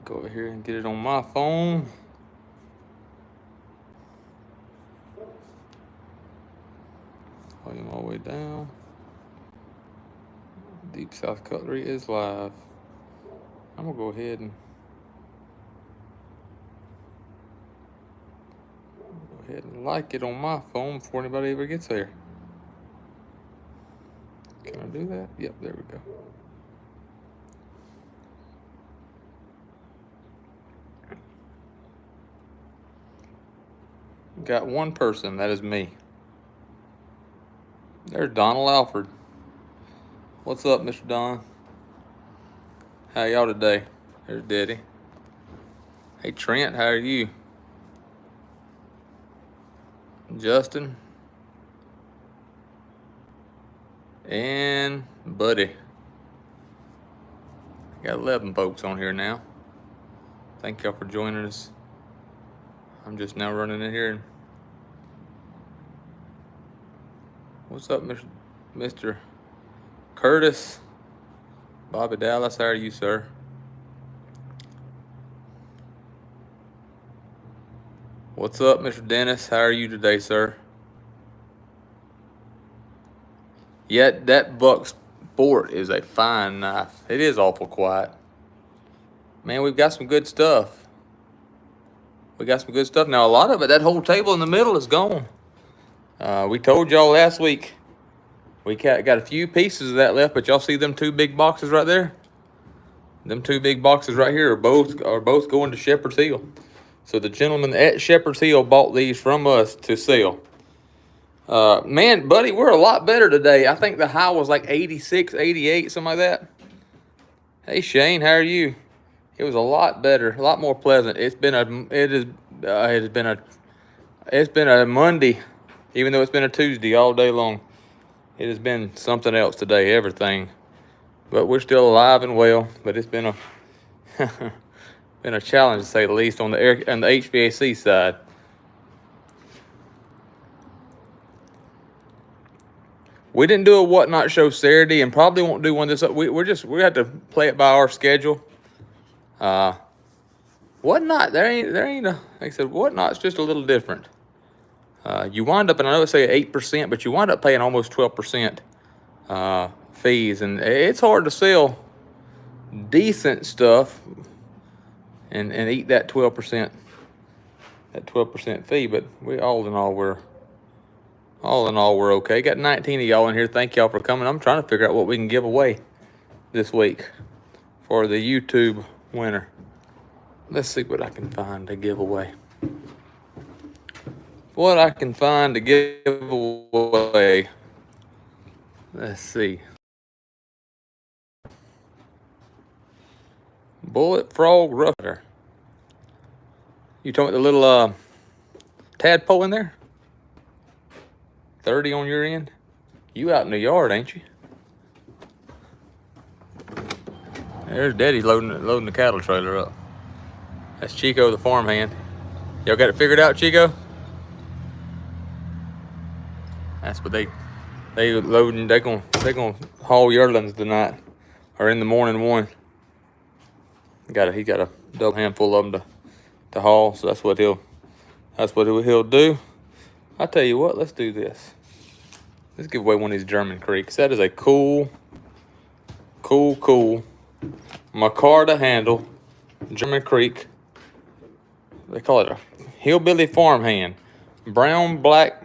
Go over here and get it on my phone. Volume all the way down. Deep South Cutlery is live. I'm gonna go ahead and like it on my phone before anybody ever gets there. Can I do that? Yep, there we go. Got one person, that is me. There's Donald Alford. What's up, Mr. Don? How y'all today? There's Daddy. Hey Trent, how are you? Justin. And Buddy. Got 11 folks on here now. Thank y'all for joining us. I'm just now running in here. What's up, Mr. Curtis? Bobby Dallas, how are you, sir? What's up, Mr. Dennis? How are you today, sir? Yeah, that Buck Sport is a fine knife. It is awful quiet. Man, we've got some good stuff. We got some good stuff. Now, a lot of it, that whole table in the middle is gone. We told y'all last week, we got a few pieces of that left, but y'all see them two big boxes right there? Them two big boxes right here are both going to Shepherd's Hill. So the gentleman at Shepherd's Hill bought these from us to sell. Man, buddy, we're a lot better today. I think the high was like 86, 88, something like that. Hey Shane, how are you? It was a lot better, a lot more pleasant. It's been a Monday, even though it's been a Tuesday all day long. It has been something else today, everything. But we're still alive and well. But it's been a been a challenge to say the least on the HVAC side. We didn't do a Whatnot show Saturday, and probably won't do one this up. We have to play it by our schedule. Whatnot, there ain't a, like I said, Whatnot's just a little different. You wind up, and I know it's say 8%, but you wind up paying almost 12% fees, and it's hard to sell decent stuff and eat that 12% fee. But all in all we're okay. Got 19 of y'all in here. Thank y'all for coming. I'm trying to figure out what we can give away this week for the YouTube winner. Let's see what I can find to give away. What I can find to give away. Let's see. Bullet Frog Ruffer. You talking about the little tadpole in there? 30 on your end? You out in the yard, ain't you? There's Daddy loading the cattle trailer up. That's Chico, the farmhand. Y'all got it figured out, Chico? That's what they loading. They gonna haul yearlings tonight, or in the morning one. He got a double handful of them to haul. So that's what he'll do. I tell you what, let's do this. Let's give away one of these German Creeks. That is a cool Micarta handle German Creek. They call it a hillbilly farmhand. Brown, black.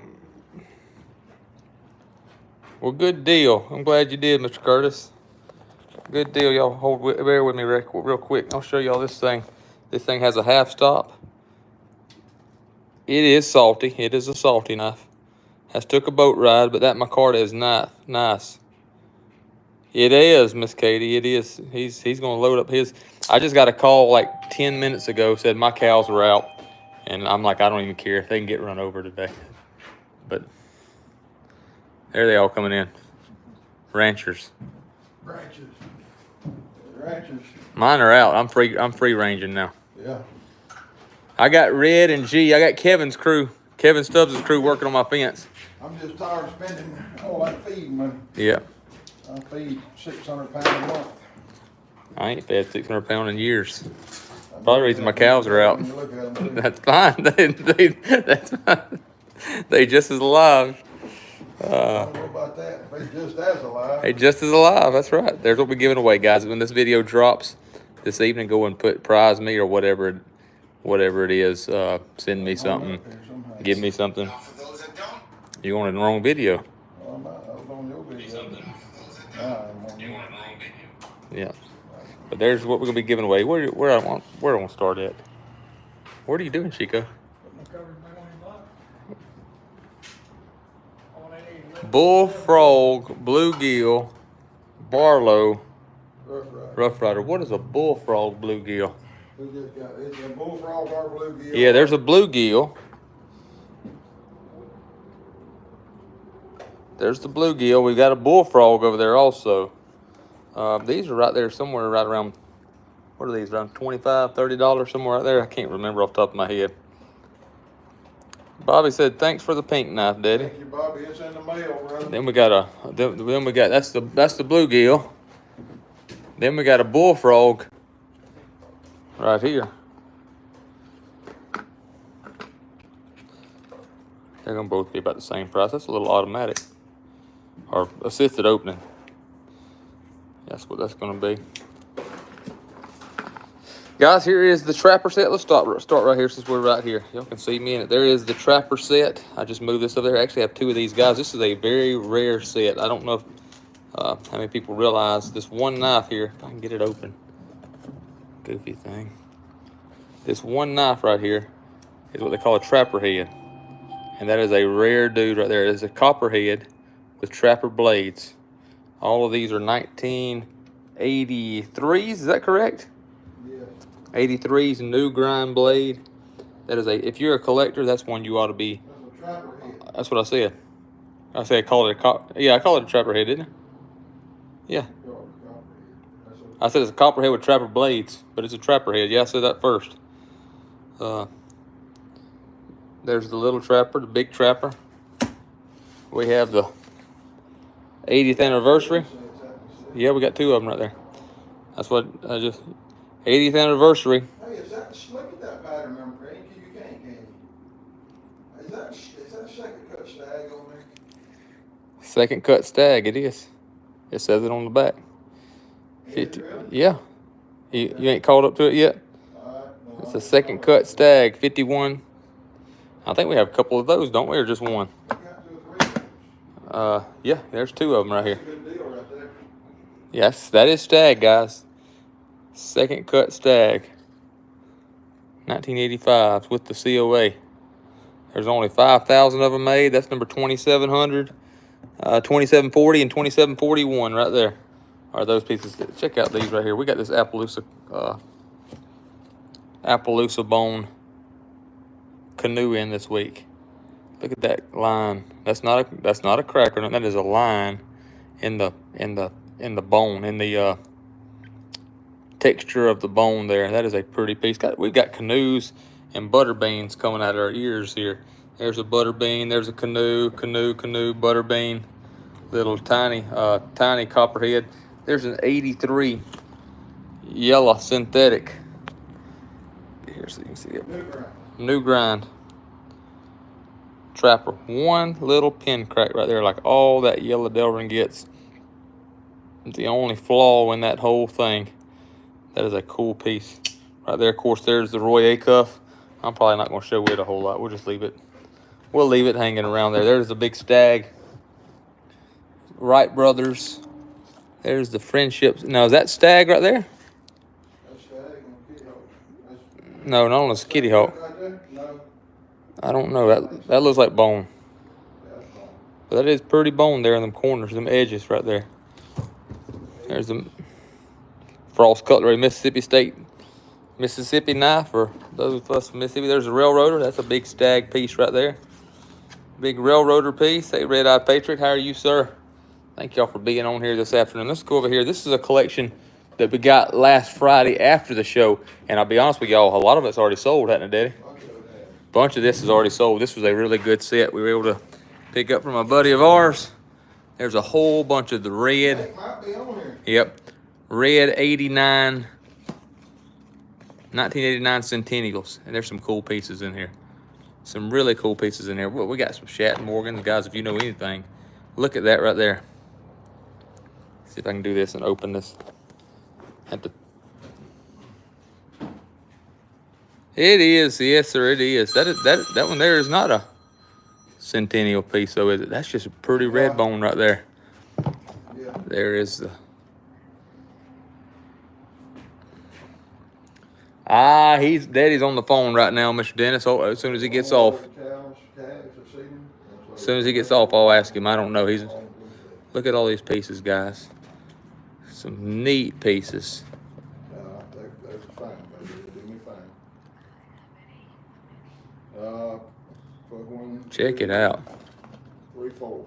Well, good deal. I'm glad you did, Mr. Curtis. Good deal. Y'all bear with me real quick. I'll show y'all this thing. This thing has a half stop. It is salty. It is a salty knife. Has took a boat ride, but that micarta is nice. It is, Miss Katie. It is. He's gonna load up his. I just got a call like 10 minutes ago. Said my cows were out, and I'm like, I don't even care if they can get run over today. But there they all coming in. Ranchers. Mine are out. I'm free ranging now. Yeah. I got Red and G. I got Kevin's crew. Kevin Stubbs' crew working on my fence. I'm just tired of spending all that feed money. Yeah. I feed 600 pounds a month. I ain't fed 600 pounds in years. Probably the reason my cows are out. When you look at them, That's fine. That's fine. They just as alive. I don't know about that. They just as alive. They just as alive. That's right. There's what we're giving away, guys. When this video drops this evening, go and put prize me or whatever it is. Send me something. Give me something. You wanted the wrong video. I was on your video. I'm on you. Yeah. But there's what we're gonna be giving away. Where I want to start at. What are you doing, Chico? Bullfrog, bluegill, Barlow, Rough Rider. What is a bullfrog bluegill? It's a bullfrog or bluegill. Yeah, there's a bluegill. There's the bluegill. We got a bullfrog over there also. These are right there somewhere right around, what are these, around $25, $30, somewhere right there. I can't remember off the top of my head. Bobby said, thanks for the pink knife, Daddy. Thank you, Bobby. It's in the mail, brother. Then we got that's the bluegill. Then we got a bullfrog right here. They're gonna both be about the same price. That's a little automatic or assisted opening. That's what that's gonna be. Guys, here is the trapper set. Let's start right here since we're right here. Y'all can see me in it. There is the trapper set. I just moved this over there. I actually have two of these guys. This is a very rare set. I don't know if, how many people realize this one knife here. If I can get it open. Goofy thing. This one knife right here is what they call a trapper head. And that is a rare dude right there. It is a copperhead with trapper blades. All of these are 1983s. Is that correct? 83's new grind blade. That is if you're a collector, that's one you ought to be. That's a trapper head. That's what I said. I said I called it I call it a trapper head, didn't I? Yeah. I said it's a copperhead with trapper blades, but it's a trapper head. Yeah, I said that first. There's the little trapper, the big trapper. We have the 80th anniversary. Yeah, we got two of them right there. That's what I just... 80th anniversary. Hey, look at that pattern number, ain't you? You can't. Is that second cut stag on there? Second cut stag, it is. It says it on the back. 50. Really? Yeah. You ain't caught up to it yet? No, it's a second cut stag, 51. I think we have a couple of those, don't we, or just one? We got 2 or 3 of them. Yeah, there's two of them right here. That's a good deal right there. Yes, that is stag, guys. Second cut stag. 1985 with the COA. There's only 5,000 of them made. That's number 2700, 2740, and 2741 right there are those pieces. Check out these right here. We got this Appaloosa bone canoe in this week. Look at that line. That's not a cracker. That is a line in the bone, in the texture of the bone there. That is a pretty piece. We've got canoes and butter beans coming out of our ears here. There's a butter bean. There's a canoe, butter bean. Little tiny copperhead. There's an 83 yellow synthetic. Here so you can see it. New grind. Trapper. One little pin crack right there, like all that yellow Delrin gets. It's the only flaw in that whole thing. That is a cool piece right there. Of course, there's the Roy A cuff. I'm probably not going to show it a whole lot. We'll just leave it. We'll leave it hanging around there. There's the big stag. Wright brothers. There's the friendships. Now, is that stag right there? That's stag and Kitty Hawk. No, not on the Kitty Hawk. Right there? No. I don't know. That looks like bone. That's bone. But that is pretty bone there in them corners, them edges right there. There's the Frost Cutlery Mississippi knife for those of us from Mississippi. There's a railroader. That's a big stag piece right there. Big railroader piece. Hey, Red Eye Patriot, how are you, sir? Thank y'all for being on here this afternoon. Let's go over here. This is a collection that we got last Friday after the show. And I'll be honest with y'all, a lot of it's already sold, hasn't it, Daddy? Bunch of this is already sold. This was a really good set we were able to pick up from a buddy of ours. There's a whole bunch of the red. It might be on here. Yep. Red 89 1989 Centennials. And there's some cool pieces in here. Some really cool pieces in there. Well, we got some Shat and Morgan. Guys, if you know anything, look at that right there. See if I can do this and open this. Have to. It is, yes, sir, it is. That one there is not a Centennial piece, though, is it? That's just a pretty red bone right there. Yeah. There is the. Daddy's on the phone right now, Mr. Dennis. Oh, as soon as he gets off. As soon as he gets off, I'll ask him. I don't know. Look at all these pieces, guys. Some neat pieces. They're fine, baby. They're doing fine. Check it out. 3, 4.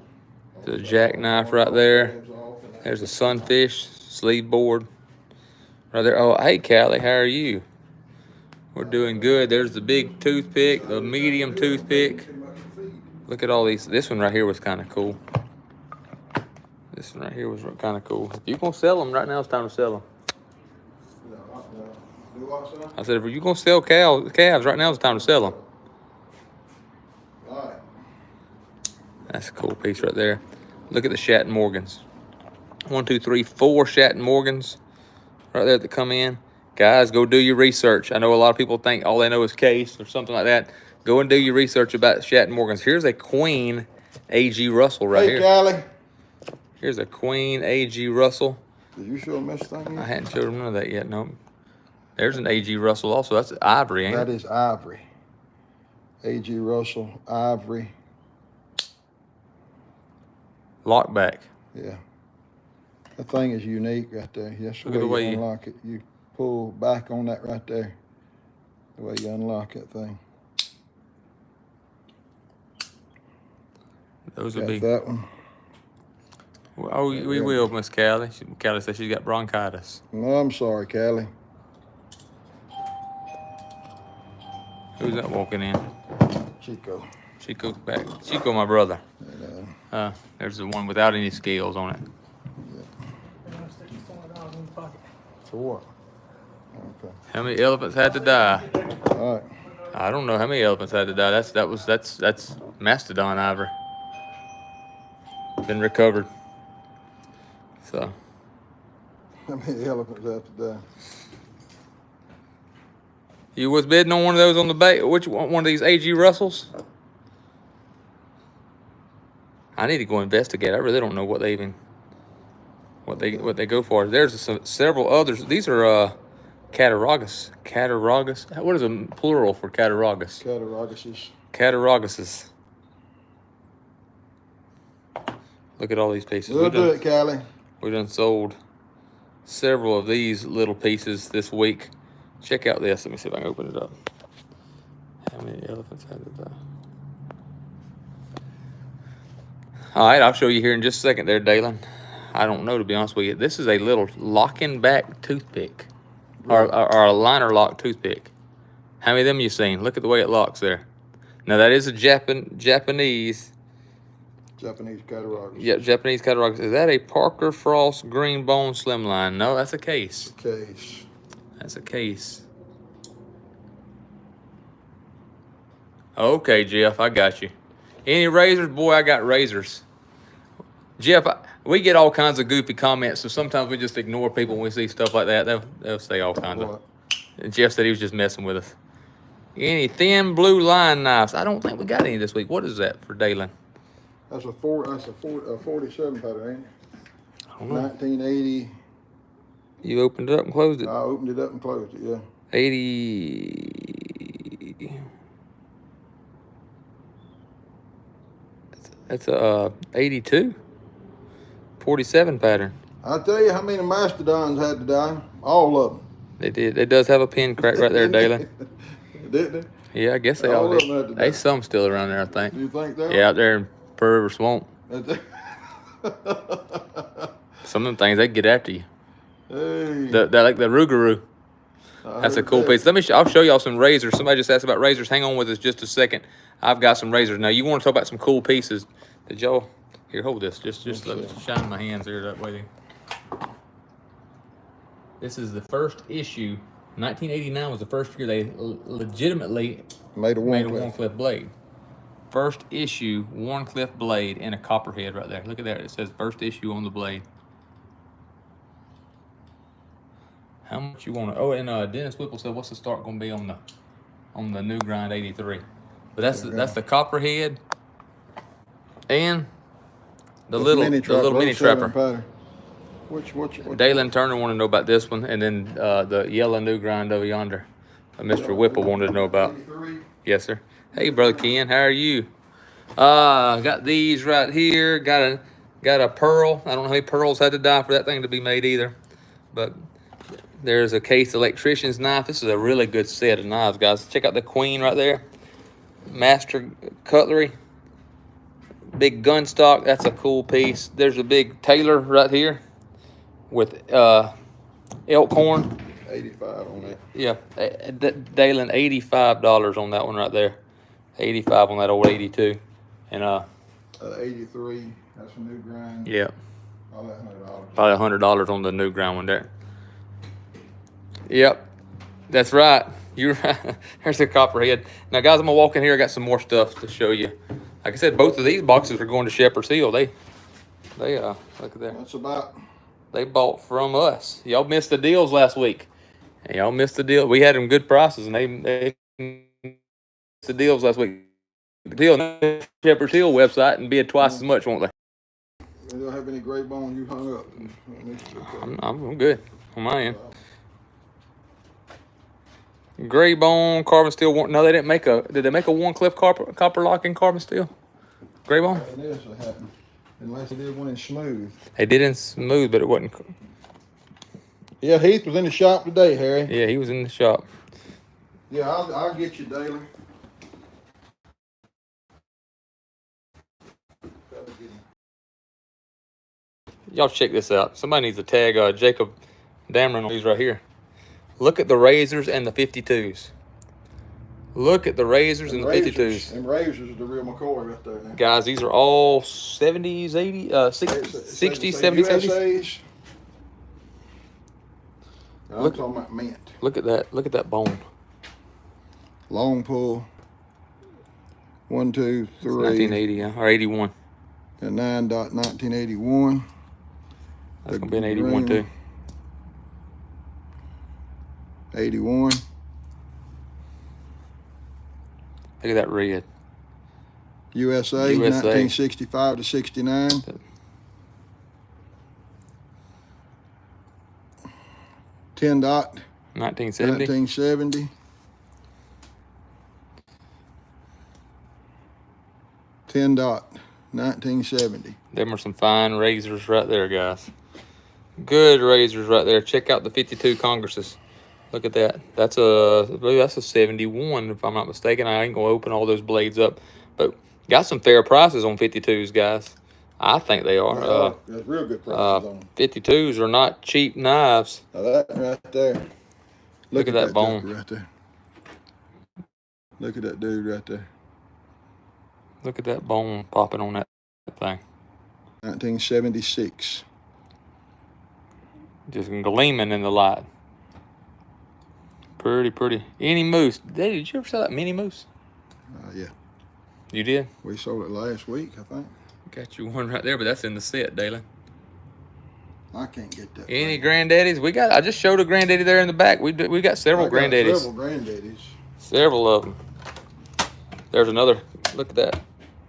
There's a jackknife right there. There's a sunfish sleeve board right there. Oh, hey, Callie, how are you? We're doing good. There's the big toothpick, the medium toothpick. Look at all these. This one right here was kind of cool. This one right here was kind of cool. If you're going to sell them, right now it's time to sell them. I said, if you're going to sell calves, right now it's time to sell them. That's a cool piece right there. Look at the Shat and Morgans. 1, 2, 3, 4 Shat and Morgans right there that come in. Guys, go do your research. I know a lot of people think all they know is case or something like that. Go and do your research about Shat and Morgans. Here's a Queen A.G. Russell right here. Hey, Callie. Here's a Queen A.G. Russell. Did you show him this thing yet? I hadn't showed him none of that yet, no. There's an A.G. Russell also. That's ivory, ain't it? That is ivory. A.G. Russell, ivory. Lockback. Yeah. That thing is unique right there. That's the Look at the way way you unlock it. You pull back on that right there. The way you unlock that thing. Those will Got be. that one. Oh, we will, Miss Callie. Callie says she's got bronchitis. No, I'm sorry, Callie. Who's that walking in? Chico. Chico's back. Chico, my brother. And, There's the one without any scales on it. for what? Okay. How many elephants had to die? All right. I don't know how many elephants had to die. That's mastodon ivory. Been recovered. So. How many elephants have to die? You was bidding on one of those on the bay? Which one of these A.G. Russells? I need to go investigate. I really don't know what they even what they go for. There's several others. These are cattaraugus. Cattaraugus. What is a plural for cattaraugus? Cattarauguses. Cattarauguses. Look at all these pieces. We'll do it, Callie. We done sold several of these little pieces this week. Check out this. Let me see if I can open it up. How many elephants had to die? All right, I'll show you here in just a second there, Dalen. I don't know, to be honest with you. This is a little locking back toothpick, or a liner lock toothpick. How many of them you seen? Look at the way it locks there. Now that is a Japanese Cattaraugus. Yeah, Japanese Cattaraugus. Is that a Parker Frost green bone slimline? No, that's a case. Case. That's a case. Okay, Jeff, I got you. Any razors? Boy, I got razors. Jeff, we get all kinds of goofy comments, so sometimes we just ignore people when we see stuff like that. They'll say all kinds of. And Jeff said he was just messing with us. Any thin blue line knives? I don't think we got any this week. What is that for Dalen? That's a 47 pattern, ain't it? I don't know. 1980. You opened it up and closed it. I opened it up and closed it. Yeah. 80. That's a 82. 47 pattern. I'll tell you how many mastodons had to die. All of them. They did. It does have a pin crack right there, Dalen. Didn't they? Yeah, I guess they all of them had to did. die. There's some still around there, I think. You think that? Yeah, out there in Pearl River Swamp. Some of them things, they get after you. Hey. They're like the Rougarou. That's a cool piece. I'll show y'all some razors. Somebody just asked about razors. Hang on with us just a second. I've got some razors. Now, you want to talk about some cool pieces. Did y'all... Here, hold this. Just let me shine my hands there that way. This is the first issue 1989 was the first year they legitimately Made a made a Warncliffe. Warncliffe blade. First issue Warncliffe blade in a copperhead right there. Look at that. It says first issue on the blade. How much you want to? Oh, and Dennis Whipple said, "What's the start going to be on the new grind 83?" But that's the copperhead and the little mini trapper. Which Dalen Turner wanted to know about this one, and then the yellow new grind over yonder. Mr. Whipple wanted to know about. 83? Yes, sir. Hey, brother Ken, how are you? Got these right here. Got a pearl. I don't know how many pearls had to die for that thing to be made either, but there's a case electrician's knife. This is a really good set of knives, guys. Check out the Queen right there. Master Cutlery. Big gun stock. That's a cool piece. There's a big Taylor right here with elk horn. 85 on that. Yeah, Dalen, $85 on that one right there. 85 on that old 82, and 83. That's a new grind. Yeah, All that $100. probably $100 on the new ground one there. Yep, that's right. You're right. There's the copperhead. Now, guys, I'm gonna walk in here. I got some more stuff to show you. Like I said, both of these boxes are going to Shepherd's Hill. They look at that. That's about. They bought from us. Y'all missed the deals last week. And y'all missed the deal. We had them good prices, and they missed the deals last week. The deal on the Shepherd's Hill website and bid twice as much, won't they? They don't have any gray bone you hung up. I'm good on my end. Gray bone, carbon steel. No, they didn't make a. Did they make a Warncliffe Copperlock in carbon steel? Gray bone. This will happen unless they did one in smooth. They did in smooth, but it wasn't. Yeah, Heath was in the shop today, Harry. Yeah, he was in the shop. Yeah, I'll get you daily. Y'all check this out. Somebody needs to tag Jacob Dameron on these right here. Look at the razors and the 52s. Look at the razors and the 52s. And razors are the real McCoy right there now. Guys, these are all 70s, 80s, 60s, 70s, 80s. I'm talking about mint. Look at that. Look at that bone. Long pull. 1, 2, 3. 1980, or 81. And 9.1981. That's going to be an 81 too. 81. Look at that red. USA. 1965 to 69. $10. 1970. 1970. $10. 1970. Them are some fine razors right there, guys. Good razors right there. Check out the 52 Congresses. Look at that. That's a 71, if I'm not mistaken. I ain't gonna open all those blades up, but got some fair prices on 52s, guys. I think they are. That's real good prices on them. 52s are not cheap knives. Now that right there. Look at that bone right there. Look at that dude right there. Look at that bone popping on that thing. 1976. Just gleaming in the light. Pretty. Any moose. Daddy, did you ever sell that mini moose? Yeah. You did? We sold it last week, I think. Got you one right there, but that's in the set, Dalen. I can't get that. Any granddaddies? I just showed a granddaddy there in the back. We got several granddaddies. Several granddaddies. Several of them. There's another. Look at that.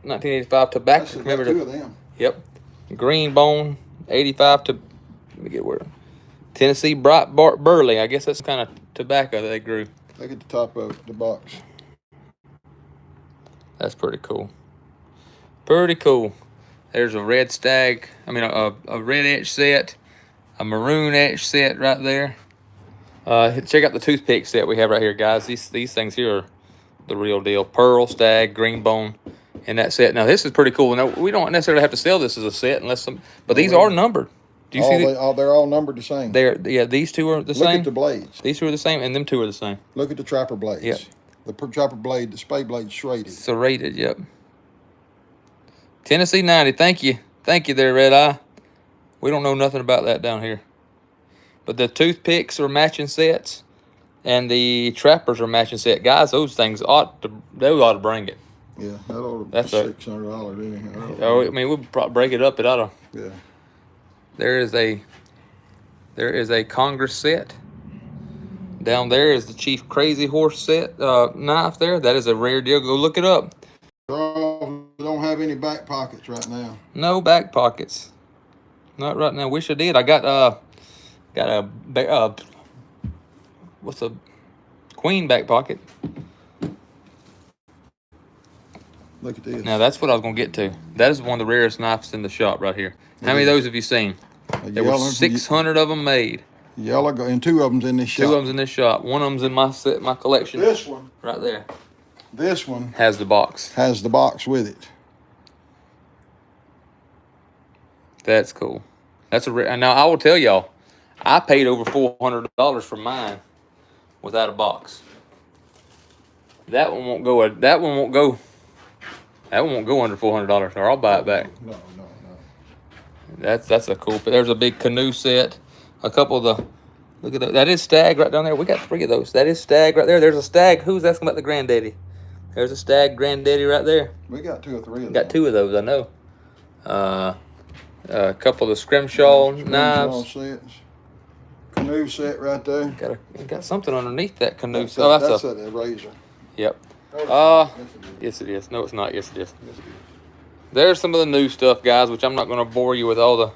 1985 tobacco. Remember two of them. Yep. Green bone. 85 to. Let me get where. Tennessee Bright Burley. I guess that's the kind of tobacco that they grew. Look at the top of the box. That's pretty cool. Pretty cool. There's a red stag. I mean, a red etch set, a maroon etch set right there. Check out the toothpick set we have right here, guys. These things here are the real deal. Pearl, stag, green bone, in that set. Now this is pretty cool. Now we don't necessarily have to sell this as a set unless some, but these are numbered. Do you see? They're all numbered the same. These two are the same. Look at the blades. These two are the same, and them two are the same. Look at the trapper blades. Yep. The trapper blade, the spade blade serrated. Serrated, yep. Tennessee 90, thank you there, Red Eye. We don't know nothing about that down here. But the toothpicks are matching sets, and the trappers are matching set. Guys, those things ought to bring it. Yeah, that ought to be That's $600 anyhow. Oh, I mean, we'll probably break it up. It ought to. Yeah. There is a Congress set. Down there is the Chief Crazy Horse set knife there. That is a rare deal. Go look it up. Don't have any back pockets right now. No back pockets. Not right now. Wish I did. I got a what's a queen back pocket. Look at this. Now that's what I was gonna get to. That is one of the rarest knives in the shop right here. How many of those have you seen? There were 600 of them made. Yellow, and 2 of them's in this shop. 2 of them's in this shop. One of them's in my collection. This one. Right there. This one. Has the box. Has the box with it. That's cool. That's a rare. Now I will tell y'all, I paid over $400 for mine without a box. That one won't go. That one won't go under $400, or I'll buy it back. No. That's a cool. But there's a big canoe set. A couple of the. Look at that. That is Stag right down there. We got 3 of those. That is Stag right there. There's a Stag. Who's asking about the granddaddy? There's a Stag granddaddy right there. We got 2 or 3 of them. Got 2 of those. I know. A couple of the scrimshaw knives. Sets. Canoe set right there. Got something underneath that canoe. That's a razor. Yep. Yes, Yes it is. No, it's not. Yes, it is. There's some of the new stuff, guys, which I'm not going to bore you with all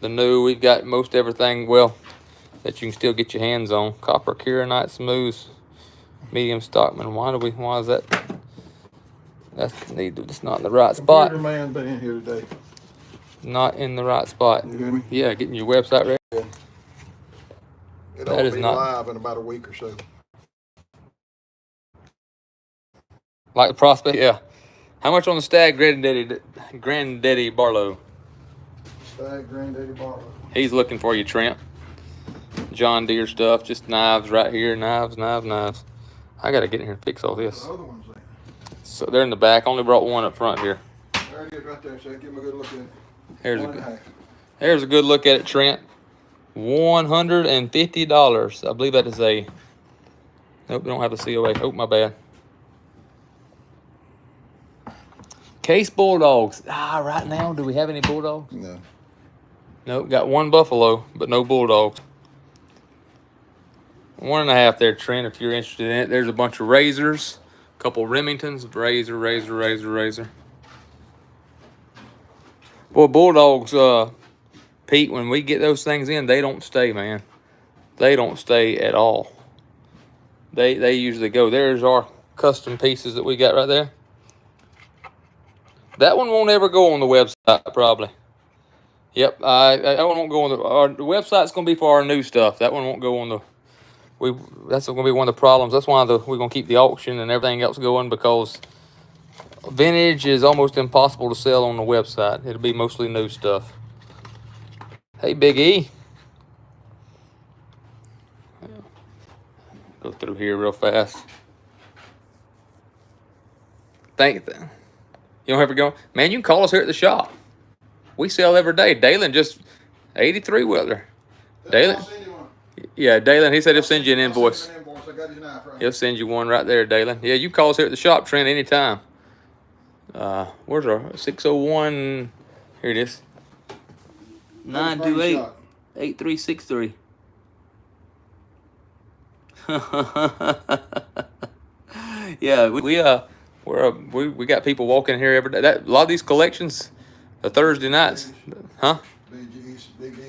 the new. We've got most everything, well, that you can still get your hands on. Copper Kieranite Smooth, medium Stockman. Why is that? It's not in the right spot. Computer man been in here today. Not in the right spot. You hear me? Yeah, getting your website ready. Yeah. It ought to be live in about a week or so. Like the prospect, yeah. How much on the Stag Granddaddy Barlow? Stag Granddaddy Barlow. He's looking for you, Trent. John Deere stuff, just knives right here, knives. I gotta get in here and fix all this. The other one's there. So they're in the back. Only brought one up front here. There it is right there, so give him a good look at it. There's a good look at it, Trent. $150. I believe that is a. Nope, we don't have the COA. Oh, my bad. Case Bulldogs. Right now, do we have any Bulldogs? No. Nope, got 1 Buffalo, but no Bulldogs. 1.5 there, Trent, if you're interested in it. There's a bunch of razors, a couple Remingtons, razor. Boy, Bulldogs, Pete, when we get those things in, they don't stay, man. They don't stay at all. They usually go. There's our custom pieces that we got right there. That one won't ever go on the website, probably. Yep, that one won't go on the website's going to be for our new stuff. That one won't go on the. That's going to be one of the problems. That's why we're going to keep the auction and everything else going, because vintage is almost impossible to sell on the website. It'll be mostly new stuff. Hey, Big E. Go through here real fast. Thank you. You don't ever go, man, you can call us here at the shop. We sell every day. Dalen just 83 wheeler. Dalen. Yeah, Dalen, he said he'll send you an invoice. He'll send you one right there, Dalen. Yeah, you can call us here at the shop, Trent, anytime. Where's our 601? Here it is. 928-8363. Yeah, we got people walking here every day. A lot of these collections, the Thursday nights, huh?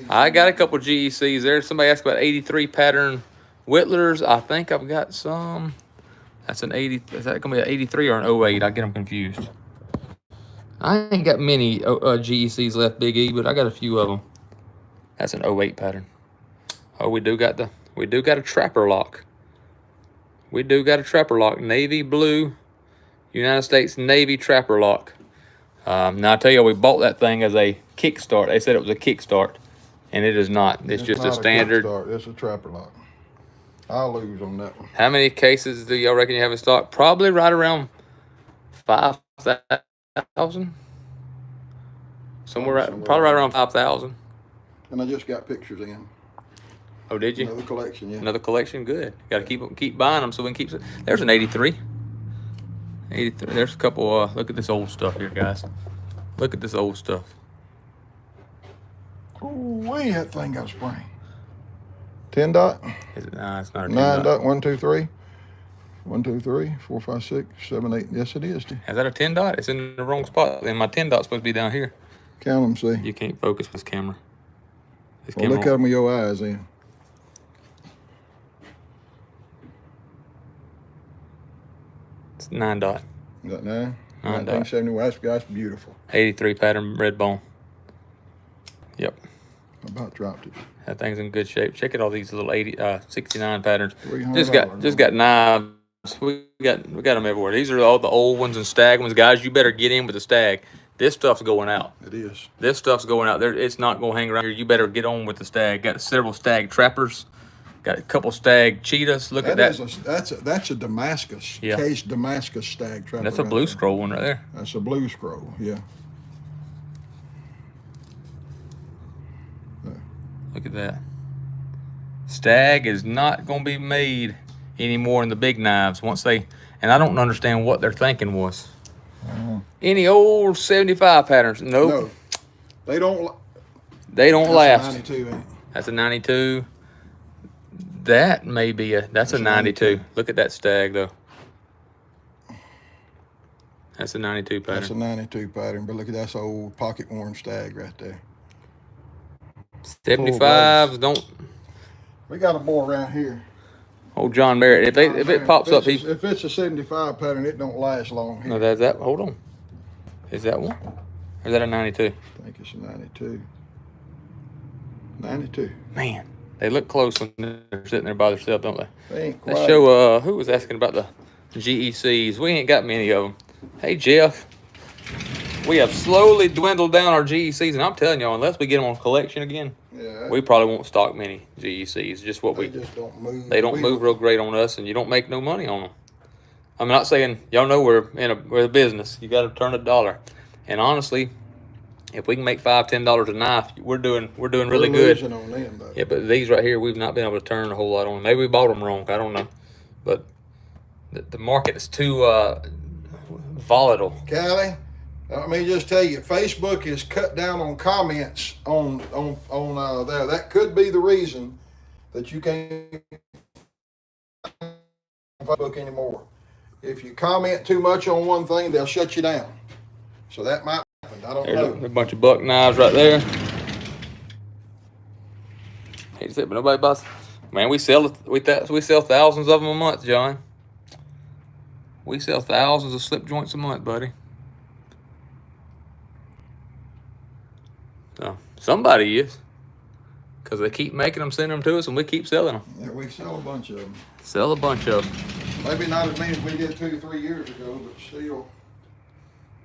I got a couple GECs there. Somebody asked about 83 pattern Whittlers. I think I've got some. That's an 80. Is that gonna be an 83 or an 08? I get them confused. I ain't got many GECs left, Big E, but I got a few of them. That's an 08 pattern. Oh, we do got a Trapper Lock. We do got a Trapper Lock, navy blue, United States Navy Trapper Lock. Now I tell you, we bought that thing as a kickstart. They said it was a kickstart, and it is not. It's just a standard. It's a Trapper Lock. I'll lose on that one. How many cases do y'all reckon you have in stock? Probably right around 5,000. Probably right around 5,000. And I just got pictures in. Oh, did you? Another collection, yeah. Another collection, good. Got to keep buying them so we can keep. There's an 83. 83. There's a couple. Look at this old stuff here, guys. Look at this old stuff. Ooh, that thing got a spring. 10 dot? Is it? Nah, it's not a 10 9 dot. 1, 2, 3. 1, 2, 3, 4, 5, 6, 7, 8. Yes, it is. Is that a 10 dot? It's in the wrong spot. And my 10 dot's supposed to be down here. Count them, see. You can't focus with this camera. Well, look at them with your eyes then. It's 9 dot. Is that 9? 9 dot. 1971. That's beautiful. 83 pattern red bone. Yep. I about dropped it. That thing's in good shape. Check out all these little 69 patterns. $300. Just got knives. We got them everywhere. These are all the old ones and Stag ones. Guys, you better get in with the Stag. This stuff's going out. It is. This stuff's going out. It's not going to hang around here. You better get on with the Stag. Got several Stag trappers. Got a couple Stag cheetahs. Look at that. That's a Damascus. Yeah. Case Damascus Stag trapper. That's a blue scroll one right there. That's a blue scroll, yeah. Look at that. Stag is not going to be made anymore in the big knives once they, and I don't understand what their thinking was. Any old 75 patterns? Nope. No. They don't That's last. 92, ain't it? That's a 92. That may be that's a 92. Look at that Stag though. That's a 92 pattern. That's a 92 pattern, but look at that old pocket worn Stag right there. 75s don't. We got a boy around here. Old John Barrett. If it pops up, if it's a 75 pattern, it don't last long here. No, that's that. Hold on. Is that one? Or is that a 92? I think it's a 92. 92. Man, they look close when they're sitting there by themselves, don't they? They ain't quite. Let's show who was asking about the GECs. We ain't got many of them. Hey, Jeff. We have slowly dwindled down our GECs, and I'm telling y'all, unless we get them on collection again, we probably won't stock many GECs. Just what they just don't move. They don't move real great on us, and you don't make no money on them. I'm not saying y'all know we're a business. You got to turn a dollar, and honestly, if we can make $5-10 a knife, we're doing really good. On them, though. Yeah, but these right here, we've not been able to turn a whole lot on them. Maybe we bought them wrong. I don't know, but the market is too volatile. Callie, let me just tell you, Facebook is cut down on comments on there. That could be the reason that you can't on Facebook anymore. If you comment too much on one thing, they'll shut you down. So that might happen. I don't know. A bunch of buck knives right there. Hate to say it, but nobody buys. Man, we sell thousands of them a month, John. We sell thousands of slip joints a month, buddy. So somebody is, because they keep making them, sending them to us, and we keep selling them. Yeah, we sell a bunch of them. Sell a bunch of them. Maybe not as many as we did 2 or 3 years ago, but still,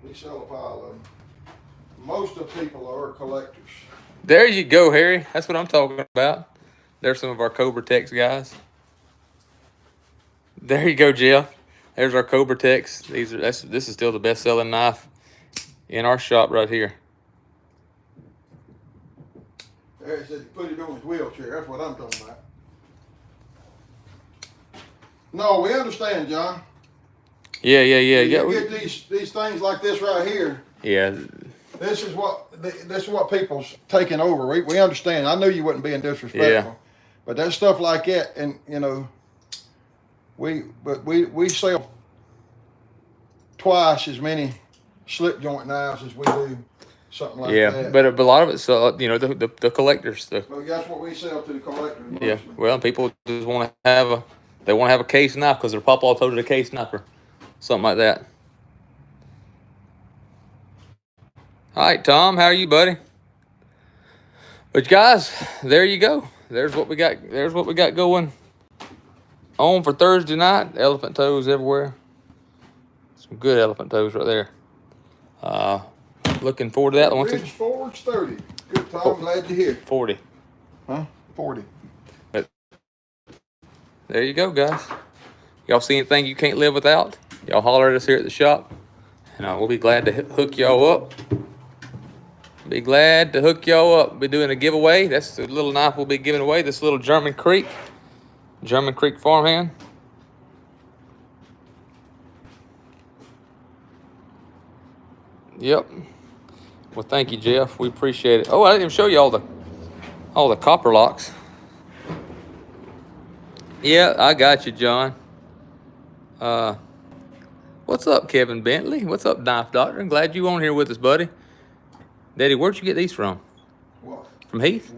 we sell a pile of them. Most of people are collectors. There you go, Harry. That's what I'm talking about. There's some of our Cobratec guys. There you go, Jeff. There's our Cobratec. This is still the best-selling knife in our shop right here. Harry said he put it on his wheelchair. That's what I'm talking about. No, we understand, John. Yeah. You get these things like this right here. Yeah. This is what people's taking over. We understand. I knew you wasn't being disrespectful. Yeah. But that stuff like that, and you know, we sell twice as many slip joint knives as we do something like that. Yeah, but a lot of it's the collectors. But that's what we sell to the collectors. Mostly. Yeah, well, people just want to have a case knife because their papa told it a case knife or something like that. All right, Tom, how are you, buddy? But guys, there you go. There's what we got. There's what we got going on for Thursday night. Elephant toes everywhere. Some good elephant toes right there. Looking forward to that. Ridge Forge 30. Good, Tom. Glad you're here. 40. Huh? 40. But there you go, guys. Y'all see anything you can't live without? Y'all holler at us here at the shop, and we'll be glad to hook y'all up. Be glad to hook y'all up. Be doing a giveaway. That's the little knife we'll be giving away. This little German Creek farmhand. Yep. Well, thank you, Jeff. We appreciate it. Oh, I didn't even show you all the Copperlocks. Yeah, I got you, John. What's up, Kevin Bentley? What's up, Knife Doctor? I'm glad you on here with us, buddy. Daddy, where'd you get these from? What? From Heath?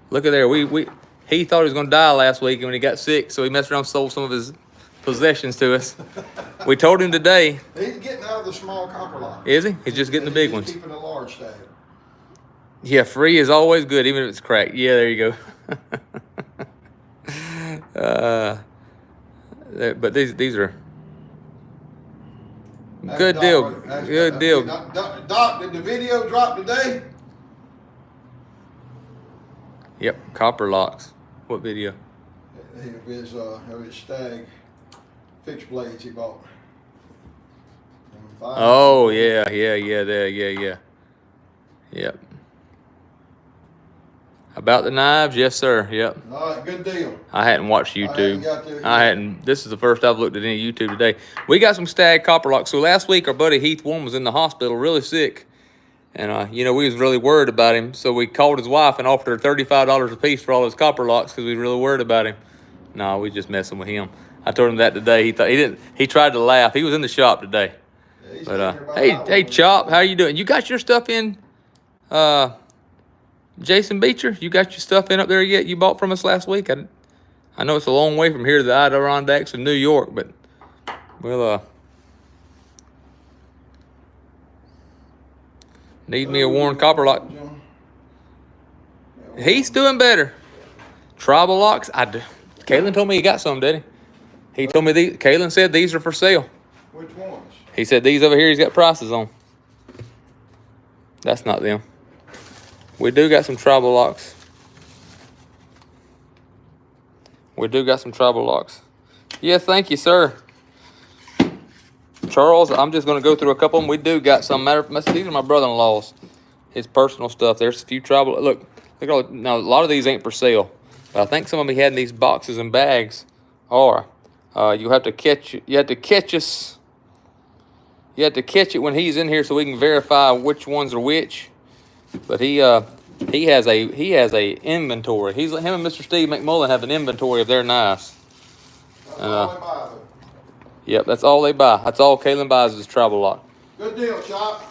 Look at there. He thought he was gonna die last week when he got sick, so he messed around and sold some of his possessions to us. We told him today. He's getting out of the small Copperlock. Is he? He's just getting the big ones. Keeping a large stag. Yeah, free is always good, even if it's cracked. Yeah, there you go. But these are good deal. Good deal. Doc, did the video drop today? Yep, Copperlocks. What video? It was stag fixed blades he bought. Oh yeah. Yep. About the knives, yes sir. Yep. All right, good deal. I hadn't watched YouTube. This is the first I've looked at any YouTube today. We got some Stag Copperlock. So last week our buddy Heath Warren was in the hospital, really sick, and we was really worried about him. So we called his wife and offered her $35 a piece for all his Copperlocks because we was really worried about him. No, we just messing with him. I told him that today. He thought he didn't. He tried to laugh. He was in the shop today. Yeah, but hey Chop, how you doing? You got your stuff in? Jason Beecher, you got your stuff in up there yet? You bought from us last week. I know it's a long way from here to the Adirondacks in New York, but we'll need me a Warren Copperlock. He's doing better. Tribal locks. Kalen told me he got some, did he? He told me Kalen said these are for sale. Which ones? He said these over here he's got prices on. That's not them. We do got some tribal locks. Yes, thank you, sir. Charles, I'm just going to go through a couple of them. We do got some. These are my brother-in-law's. His personal stuff. There's a few tribal. Look at all. Now, a lot of these ain't for sale. But I think some of them he had in these boxes and bags are. You have to catch us. You have to catch it when he's in here so we can verify which ones are which. But he has a inventory. Him and Mr. Steve McMullen have an inventory of their knives. That's all they buy, though. Yep, that's all they buy. That's all Kalen buys is Tribal Lock. Good deal, Chop.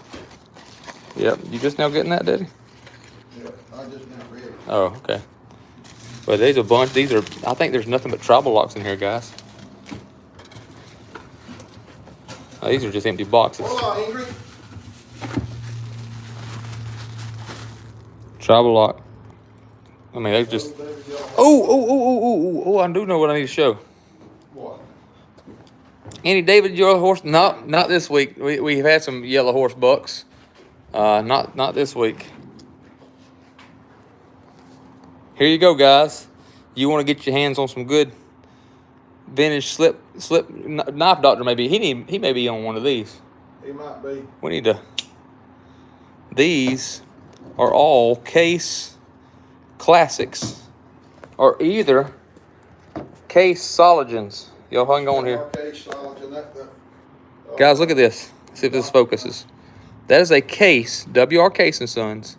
Yep, you just now getting that, Daddy? Yeah, I just now read it. Oh, okay. But there's a bunch. I think there's nothing but Tribal Locks in here, guys. Oh, these are just empty boxes. Hold on, Ingrid. Tribal Lock. I mean, they just. Oh! I do know what I need to show. What? Any David Yellow Horse? No, not this week. We've had some Yellow Horse bucks. Not this week. Here you go, guys. You want to get your hands on some good vintage slip knife doctor? Maybe he may be on one of these. He might be. We need to. These are all Case classics, or either Case Soligens. Y'all hang on here. Guys, look at this. See if this focuses. That is a Case, W.R. Case and Sons,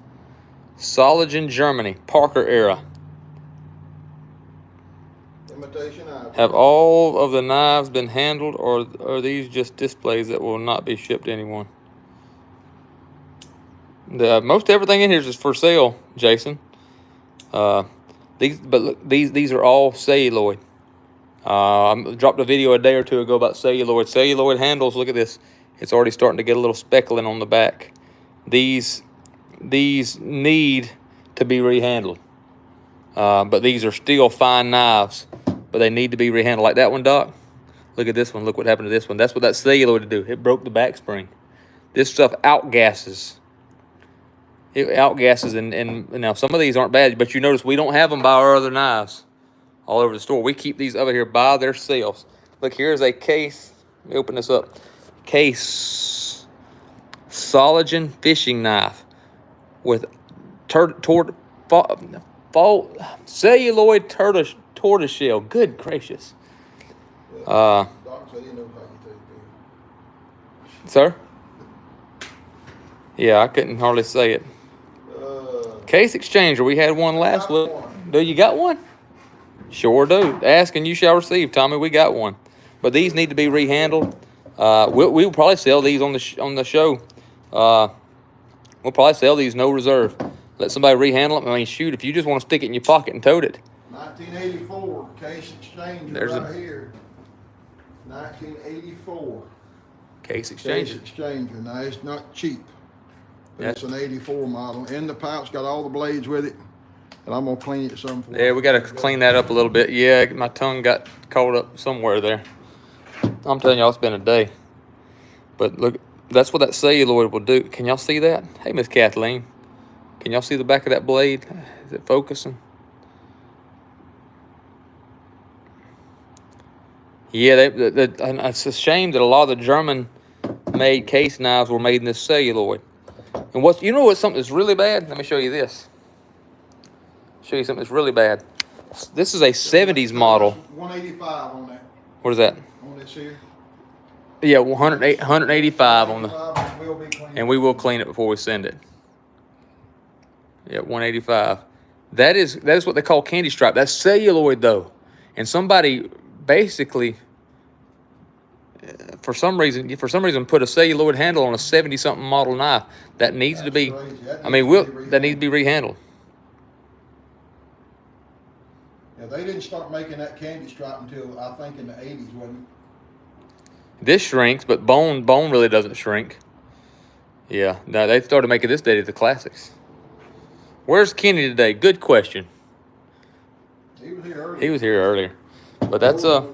Soligen, Germany, Parker era. Imitation ivory. Have all of the knives been handled, or are these just displays that will not be shipped to anyone? Most everything in here is for sale, Jason. These are all celluloid. I dropped a video a day or two ago about celluloid. Celluloid handles. Look at this. It's already starting to get a little speckling on the back. These need to be rehandled. But these are still fine knives, but they need to be rehandled. Like that one, Doc. Look at this one. Look what happened to this one. That's what that celluloid to do. It broke the back spring. This stuff outgasses. It outgasses, and now some of these aren't bad, but you notice we don't have them by our other knives all over the store. We keep these over here by themselves. Look, here's a Case. Let me open this up. Case Soligen fishing knife. with celluloid tortoiseshell. Good gracious. Doc said he knows how you take care. Sir? Yeah, I couldn't hardly say it. Case exchanger. We had one last week. Do you got one? Sure do. Ask and you shall receive, Tommy. We got one. But these need to be rehandled. We'll probably sell these on the show. We'll probably sell these no reserve. Let somebody rehandle them. I mean, shoot, if you just want to stick it in your pocket and tote it. 1984 case exchanger right here. 1984 case exchanger. Case exchanger. Now it's not cheap. It's an 84 model. In the pouch, got all the blades with it. And I'm gonna clean it some for you. Yeah, we gotta clean that up a little bit. Yeah, my tongue got caught up somewhere there. I'm telling y'all, it's been a day. But look, that's what that celluloid will do. Can y'all see that? Hey, Miss Kathleen. Can y'all see the back of that blade? Is it focusing? Yeah, and it's a shame that a lot of the German-made case knives were made in this celluloid. And you know what's something that's really bad? Let me show you this. Show you something that's really bad. This is a 70s model. 185 on that. What is that? On this here. Yeah, 185 on the. And we will clean it before we send it. Yeah, 185. That is what they call candy stripe. That's celluloid though, and somebody basically, for some reason, put a celluloid handle on a 70-something model knife. That needs to be. That needs to be rehandled. Yeah, they didn't start making that candy stripe until I think in the 80s, wasn't it? This shrinks, but bone really doesn't shrink. Yeah, no, they started making this dated the classics. Where's Kenny today? Good question. He was here earlier. He was here earlier, but that's Right.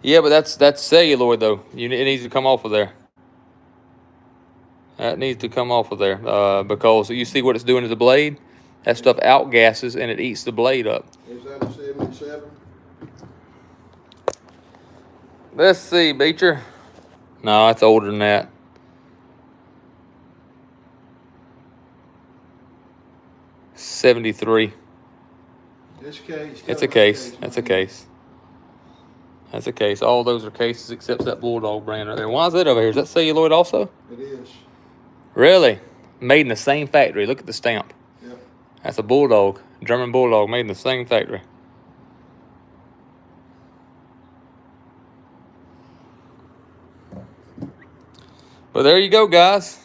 Yeah, but that's celluloid though. It needs to come off of there. That needs to come off of there because you see what it's doing to the blade. That stuff outgasses and it eats the blade up. Is that a 77? Let's see, Beecher. No, it's older than that. '73. This case. It's a case. That's a case. That's a case. All those are cases except that Bulldog brand right there. Why is that over here? Is that celluloid also? It is. Really? Made in the same factory. Look at the stamp. Yep. That's a Bulldog. German Bulldog made in the same factory. But there you go, guys.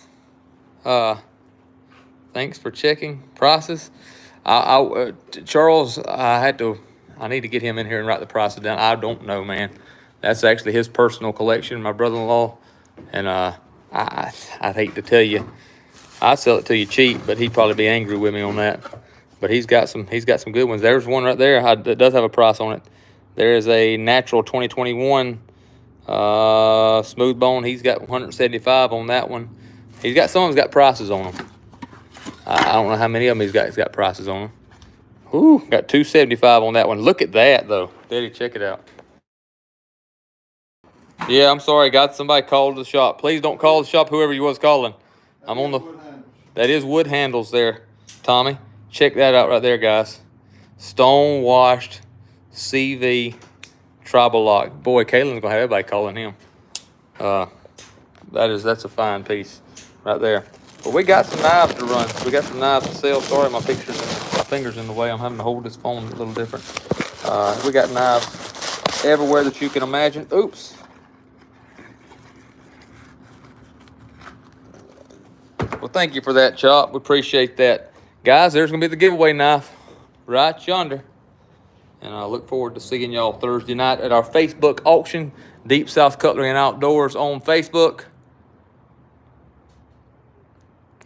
Thanks for checking prices. Charles, I need to get him in here and write the prices down. I don't know, man. That's actually his personal collection, my brother-in-law. And I'd hate to tell you, I'd sell it to you cheap, but he'd probably be angry with me on that. But he's got some good ones. There's one right there that does have a price on it. There is a natural 2021 smooth bone. He's got 175 on that one. He's got some of them's got prices on them. I don't know how many of them he's got prices on them. Ooh, got 275 on that one. Look at that though. Daddy, check it out. Yeah, I'm sorry, got somebody called the shop. Please don't call the shop, whoever you was calling. I'm on the. That is wood handles there, Tommy. Check that out right there, guys. Stone washed CV tribal lock. Boy, Kaylin's gonna have everybody calling him. That's a fine piece right there. But we got some knives to run. We got some knives to sell. Sorry, my fingers in the way. I'm having to hold this phone a little different. We got knives everywhere that you can imagine. Oops. Well, thank you for that, Chop. We appreciate that. Guys, there's going to be the giveaway knife right yonder. And I look forward to seeing y'all Thursday night at our Facebook auction, Deep South Cutlery and Outdoors on Facebook.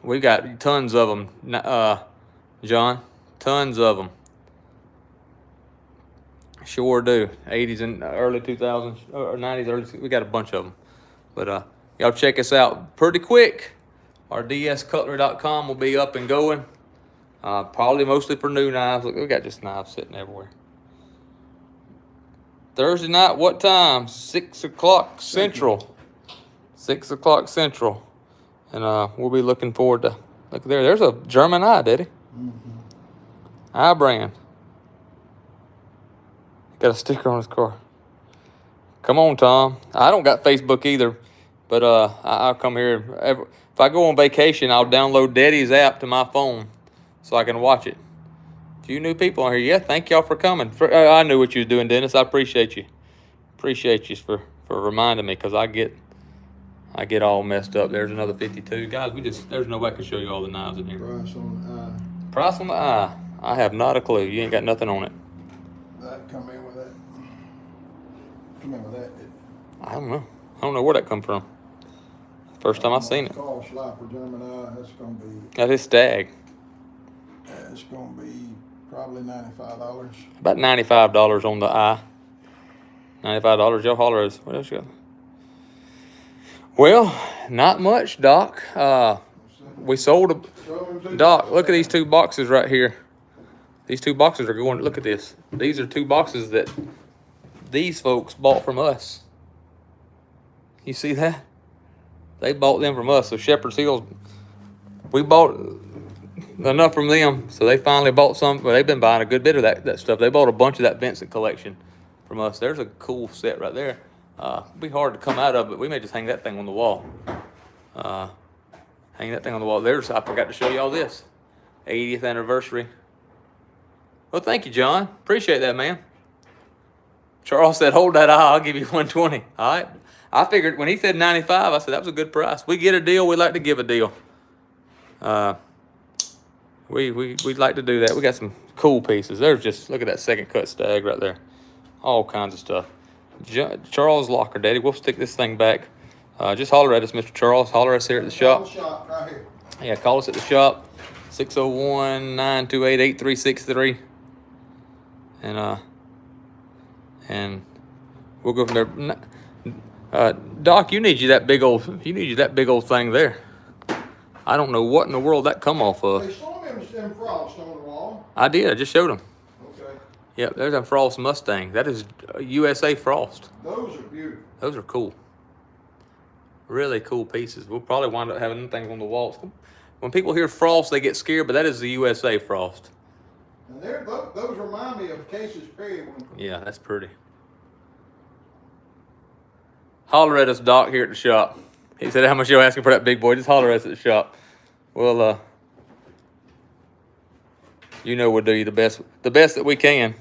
We got tons of them, John. Tons of them. Sure do. 80s and early 2000s, or 90s, early. We got a bunch of them. But y'all check us out pretty quick. Our dscutlery.com will be up and going. Probably mostly for new knives. Look, we got just knives sitting everywhere. Thursday night, what time? 6 o'clock Central. 6 o'clock Central. And we'll be looking forward to, look there, there's a German eye, Daddy. Eye brand. Got a sticker on his car. Come on, Tom. I don't got Facebook either, but I'll come here. If I go on vacation, I'll download Daddy's app to my phone so I can watch it. A few new people on here. Yeah, thank y'all for coming. I knew what you was doing, Dennis. I appreciate you. Appreciate you for reminding me, because I get all messed up. There's another 52. Guys, there's no way I can show you all the knives in here. Price on the eye. Price on the eye. I have not a clue. You ain't got nothing on it. That come in with that. Come in with that. I don't know. I don't know where that come from. First time I seen it. Call Slapper German eye. That's gonna be. That is Stag. It's gonna be probably $95. About $95 on the eye. $95. Y'all holler us. What else you got? Well, not much, Doc. We sold a Doc. Look at these 2 boxes right here. These 2 boxes are going. Look at this. These are 2 boxes that these folks bought from us. You see that? They bought them from us. So Shepherd Seals, we bought enough from them, so they finally bought some. Well, they've been buying a good bit of that stuff. They bought a bunch of that Vincent collection from us. There's a cool set right there. It'll be hard to come out of, but we may just hang that thing on the wall. Hang that thing on the wall. I forgot to show y'all this. 80th anniversary. Well, thank you, John. Appreciate that, man. Charles said, hold that eye, I'll give you 120. All right. I figured when he said 95, I said that was a good price. We get a deal, we like to give a deal. We'd like to do that. We got some cool pieces. There's just, look at that second cut Stag right there. All kinds of stuff. Charles Locker, Daddy. We'll stick this thing back. Just holler at us, Mr. Charles. Holler at us here at the shop. Right here. Yeah, call us at the shop. 601-928-8363. And we'll go from there. Doc, you need that big old thing there. I don't know what in the world that come off of. They saw them frost on the wall. I did. I just showed them. Okay. Yep, there's a Frost Mustang. That is USA Frost. Those are beautiful. Those are cool. Really cool pieces. We'll probably wind up having things on the walls. When people hear Frost, they get scared, but that is the USA Frost. And those remind me of Casey's periwinkle. Yeah, that's pretty. Holler at us, Doc, here at the shop. He said, how much you asking for that big boy? Just holler at us at the shop. Well, you know we'll do you the best that we can.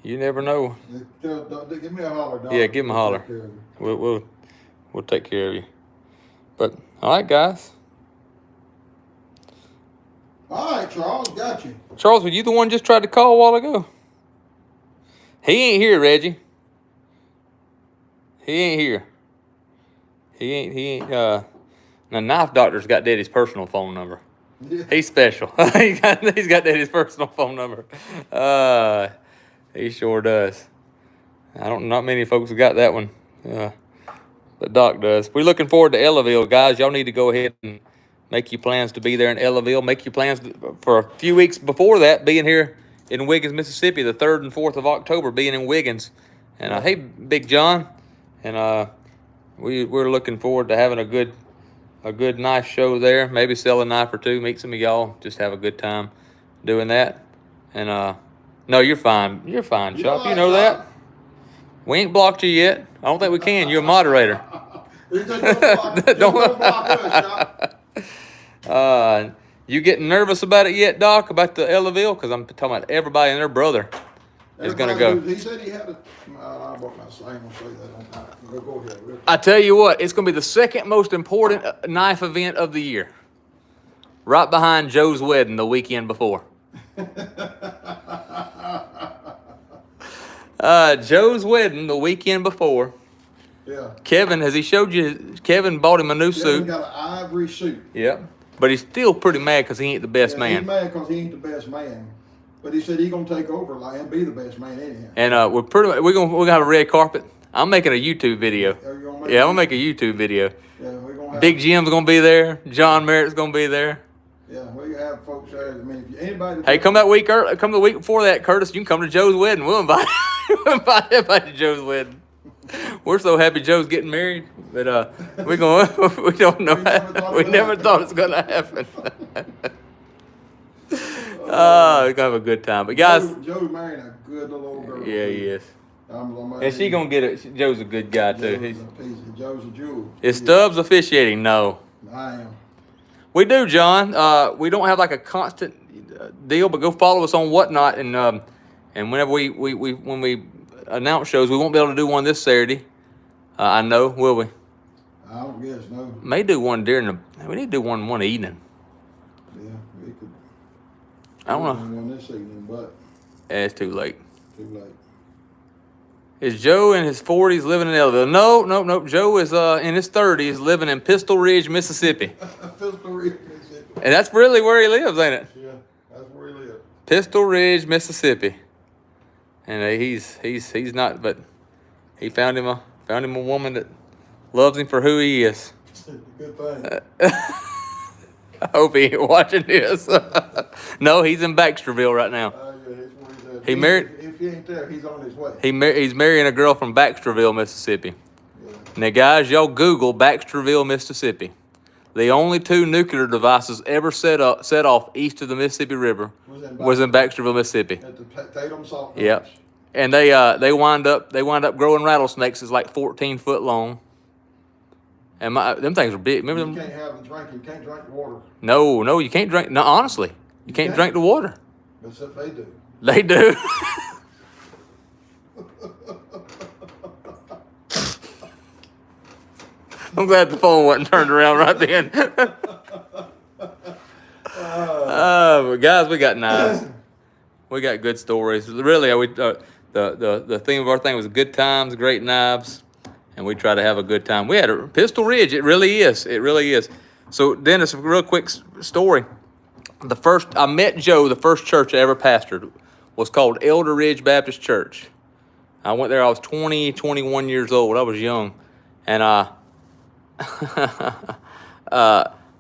You never know. Give me a holler, Doc. Yeah, give him a holler. We'll take care of you. But all right, guys. All right, Charles, got you. Charles, were you the one just tried to call a while ago? He ain't here, Reggie. He ain't here. He ain't. The Knife Doctor's got Daddy's personal phone number. Yeah. He's special. He's got Daddy's personal phone number. He sure does. Not many folks have got that one. But Doc does. We're looking forward to Ellaville, guys. Y'all need to go ahead and make your plans to be there in Ellaville. Make your plans for a few weeks before that, being here in Wiggins, Mississippi, the 3rd and 4th of October, being in Wiggins. And hey, Big John. And we're looking forward to having a good knife show there. Maybe sell a knife or two, meet some of y'all, just have a good time doing that. And no, you're fine. You're fine, Chop. You know that. We ain't blocked you yet. I don't think we can. You're a moderator. Don't block us, You getting nervous about it yet, Doc? About the Ellaville? Because I'm talking about everybody and their brother is going to go. He said he had a. I won't say that. Go ahead. I tell you what, it's going to be the second most important knife event of the year. Right behind Joe's wedding the weekend before. Joe's wedding the weekend before. Yeah. Kevin, has he showed you? Kevin bought him a new suit. Kevin got an ivory suit. Yep. But he's still pretty mad because he ain't the best man. He's mad because he ain't the best man. But he said he's gonna take over and be the best man anyhow. And we're gonna have a red carpet. I'm making a YouTube video. I'm gonna make a YouTube video. Yeah, we're gonna have Big Jim's gonna be there. John Merritt's gonna be there. Yeah, we have folks there. I mean, if anybody. Hey, come the week before that, Curtis. You can come to Joe's wedding. We'll invite everybody to Joe's wedding. We're so happy Joe's getting married, but we don't know. We never thought it's gonna happen. Oh, we're gonna have a good time. But guys, Joe's marrying a good little old girl. yeah, he is. And And she gonna get it. Joe's a good guy too. Joe's a jewel. Is Stubbs officiating? No. I am. We do, John. We don't have like a constant deal, but go follow us on Whatnot, and whenever when we announce shows, we won't be able to do one this Saturday. I know, will we? I don't guess no. May do one during the. We need to do one evening. Yeah, we could. I don't know. One this evening, but It's too late. too late. Is Joe in his 40s living in Elville? No. Joe is in his 30s living in Pistol Ridge, Mississippi. Pistol Ridge, Mississippi. And that's really where he lives, ain't it? Yeah, that's where he lives. Pistol Ridge, Mississippi. And he's not, but he found him a woman that loves him for who he is. Good thing. I hope he ain't watching this. No, he's in Baxterville right now. Yeah, that's where he's at. He married. If he ain't there, he's on his way. He's marrying a girl from Baxterville, Mississippi. Yeah. Now, guys, y'all Google Baxterville, Mississippi. The only 2 nuclear devices ever set off east of the Mississippi River was in Baxterville, Mississippi. At the Tatum Salt. Yep. And they wind up growing rattlesnakes that's like 14 foot long. And them things are big. Remember them? You can't have a drink. You can't drink the water. No, you can't drink. No, honestly, you can't drink the water. Except they do. They do. I'm glad the phone wasn't turned around right then. But guys, we got knives. We got good stories. Really, the theme of our thing was good times, great knives, and we try to have a good time. We had a Pistol Ridge. It really is. It really is. So, Dennis, a real quick story. I met Joe. The first church I ever pastored was called Elder Ridge Baptist Church. I went there. I was 21 years old. I was young, and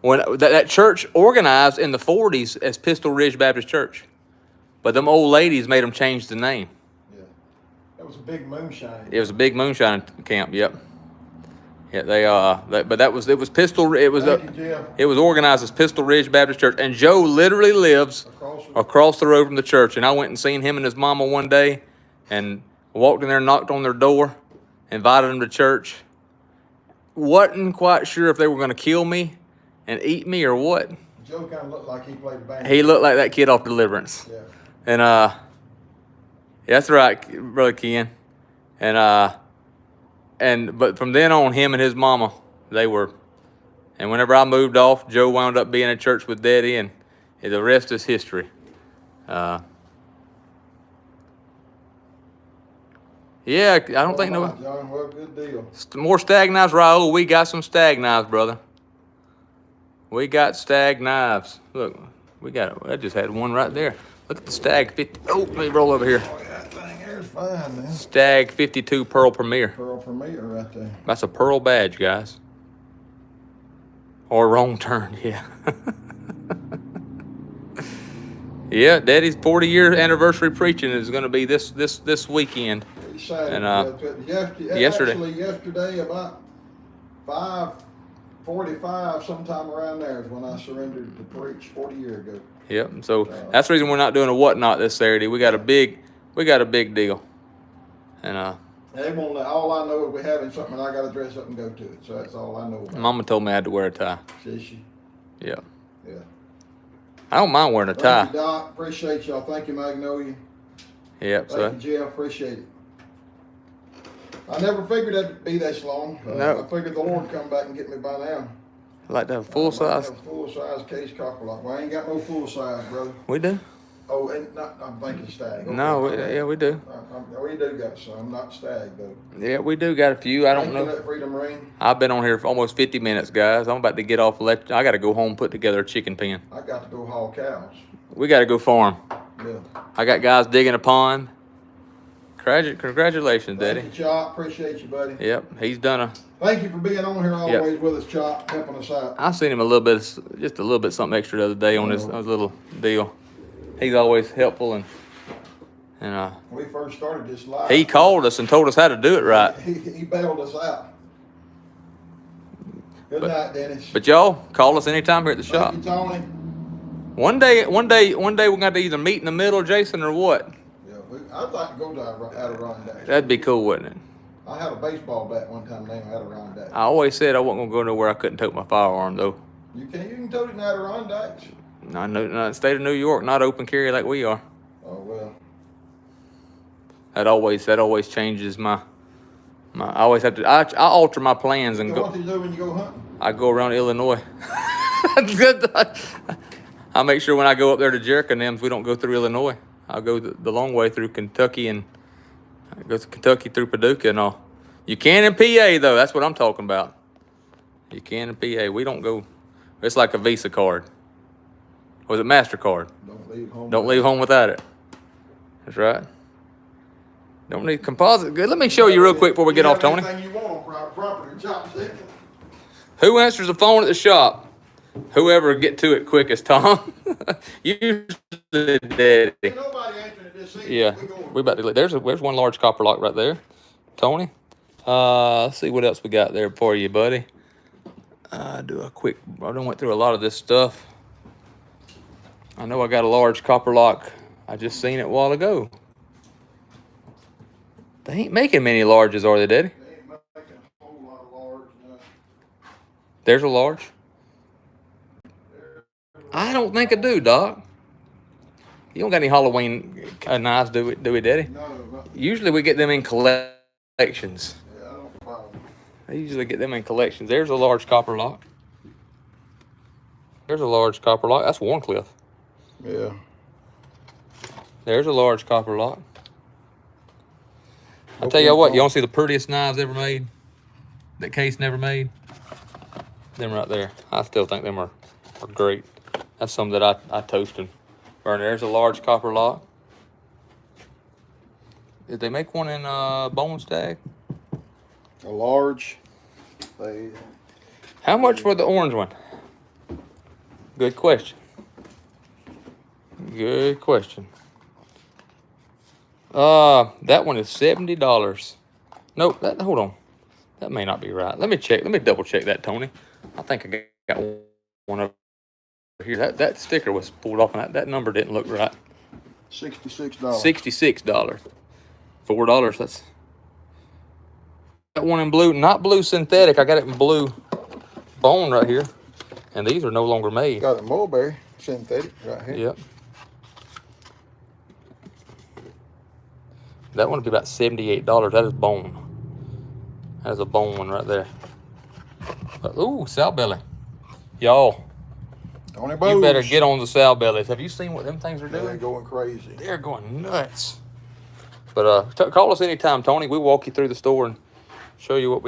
when that church organized in the 40s as Pistol Ridge Baptist Church, but them old ladies made them change the name. Yeah, that was a big moonshine. It was a big moonshine camp. Yep. Yeah, it was Pistol. It was it was organized as Pistol Ridge Baptist Church, and Joe literally lives across the road from the church. And I went and seen him and his mama one day, and walked in there, knocked on their door, invited them to church. Wasn't quite sure if they were going to kill me and eat me or what. Joe kind of looked like he played the band. He looked like that kid off Deliverance. Yeah. And yeah, that's right, Brother Ken. But from then on, him and his mama, they were. And whenever I moved off, Joe wound up being in church with Daddy, and the rest is history. Yeah, I don't think no. John, well, good deal. More stag knives, Raul. We got some stag knives, brother. We got stag knives. Look, I just had one right there. Look at the Stag 50. Oh, let me roll over here. Oh, that thing there's fine, man. Stag 52 Pearl Premier. Pearl Premier right there. That's a pearl badge, guys. Or wrong turn, yeah. Yeah, Daddy's 40-year anniversary preaching is going to be this weekend. Excited. And yesterday about 5:45, sometime around there is when I surrendered to preach 40 years ago. Yep. So that's the reason we're not doing a whatnot this Saturday. We got a big deal. And they won't. All I know is we're having something, and I got to dress up and go to it. So that's all I know about. Mama told me I had to wear a tie. Did she? Yeah. Yeah. I don't mind wearing a tie. Thank you, Doc. Appreciate y'all. Thank you, Magnolia. Yep. Thank you, Jeff. Appreciate it. I never figured that'd be this long. No. I figured the Lord come back and get me by now. I'd like to have full size. Have a full size case Copperlock. Well, I ain't got no full size, brother. We do. Oh, and I'm thinking Stag. Okay. No, we do. We do got some. Not Stag though. Yeah, we do got a few. I don't know. That Freedom Ring. I've been on here for almost 50 minutes, guys. I'm about to get off. I got to go home and put together a chicken pen. I got to go haul cows. We got to go farm. Yeah. I got guys digging a pond. Congratulations, Daddy. Thank you, Chop. Appreciate you, buddy. Yep, he's done a. Thank you for being on here always with us, Chop, helping us out. I seen him just a little bit something extra the other day on his little deal. He's always helpful And when we first started this live, he called us and told us how to do it right. He bailed us out. Good night, Dennis. But y'all, call us anytime here at the shop. Thank you, Tony. One day we're gonna have to either meet in the middle, Jason, or what? Yeah, I'd like to go to Adirondack. That'd be cool, wouldn't it? I had a baseball bat one time named Adirondack. I always said I wasn't gonna go nowhere I couldn't tote my firearm though. You can tote it in Adirondacks. I know, not the state of New York, not open carry like we are. Oh well. That always changes my. I always have to. I alter my plans and go. What do you do when you go hunting? I go around Illinois. I make sure when I go up there to Jericho and them, we don't go through Illinois. I'll go the long way through Kentucky and I go to Kentucky through Paducah and all. You can in PA though. That's what I'm talking about. You can in PA. We don't go. It's like a Visa card. Or is it MasterCard? Don't leave home without it. That's right. Don't need composite. Good. Let me show you real quick before we get off, Tony. Anything you want on property job. Who answers the phone at the shop? Whoever get to it quickest, Tom. Usually Daddy. Ain't nobody answering it this evening. Yeah, we about to. There's one large Copperlock right there, Tony. Let's see what else we got there for you, buddy. Do a quick. I done went through a lot of this stuff. I know I got a large Copperlock. I just seen it a while ago. They ain't making many larges, are they, Daddy? They ain't making a whole lot of large, no. There's a large. I don't think I do, Doc. You don't got any Halloween knives, do we, Daddy? No. Usually we get them in collections. Yeah, I don't buy them. I usually get them in collections. There's a large Copperlock. There's a large Copperlock. That's Warncliffe. Yeah. There's a large Copperlock. I'll tell you what, you want to see the prettiest knives ever made? That Case never made? Them right there. I still think them are great. That's some that I toast and burn. There's a large Copperlock. Did they make one in bone stag? A large. How much for the orange one? Good question. Good question. That one is $70. Nope, hold on. That may not be right. Let me check. Let me double check that, Tony. I think I got one over here. That sticker was pulled off and that number didn't look right. $66. $66. $4. That's that one in blue, not blue synthetic. I got it in blue bone right here. And these are no longer made. Got a mulberry synthetic right here. Yep. That one would be about $78. That is bone. That is a bone one right there. But, ooh, sow belly. Y'all, you better get on the sow bellies. Have you seen what them things are doing? They're going crazy. They're going nuts. But call us anytime, Tony. We'll walk you through the store and show you what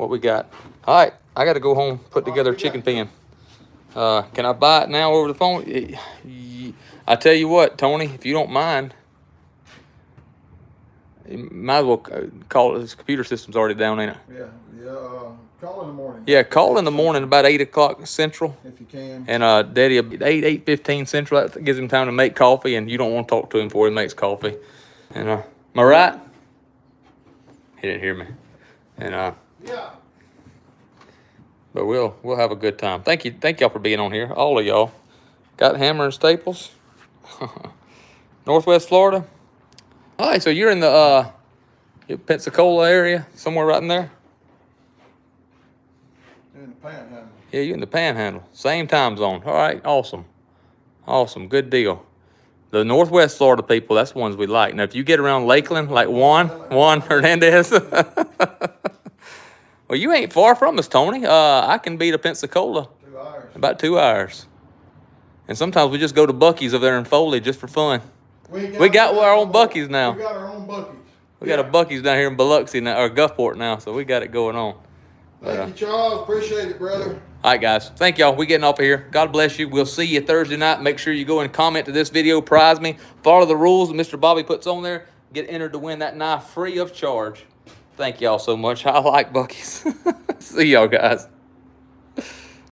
we got. All right, I got to go home, put together a chicken pen. Can I buy it now over the phone? I tell you what, Tony, if you don't mind, you might as well call it. His computer system's already down, ain't it? Yeah. Call in the morning. Yeah, call in the morning about 8 o'clock Central. If you can. And Daddy, 8:15 Central. That gives him time to make coffee, and you don't want to talk to him before he makes coffee. And am I right? He didn't hear me. And yeah. But we'll have a good time. Thank y'all for being on here, all of y'all. Got Hammer and Staples, Northwest Florida. All right, so you're in the Pensacola area, somewhere right in there. In the Panhandle. Yeah, you're in the Panhandle, same time zone. All right, awesome, good deal. The Northwest Florida people, that's the ones we like. Now, if you get around Lakeland, like Juan Hernandez. Well, you ain't far from us, Tony. I can be to Pensacola. 2 hours. About 2 hours. And sometimes we just go to Buc-ee's over there in Foley just for fun. We got our own Buc-ee's now. We got our own Buc-ee's. We got a Buc-ee's down here in Biloxi now, or Gulfport now, so we got it going on. Thank you, Charles. Appreciate it, brother. All right, guys. Thank y'all. We getting off of here. God bless you. We'll see you Thursday night. Make sure you go and comment to this video. Prize me. Follow the rules that Mr. Bobby puts on there. Get entered to win that knife free of charge. Thank y'all so much. I like Buc-ee's. See y'all, guys.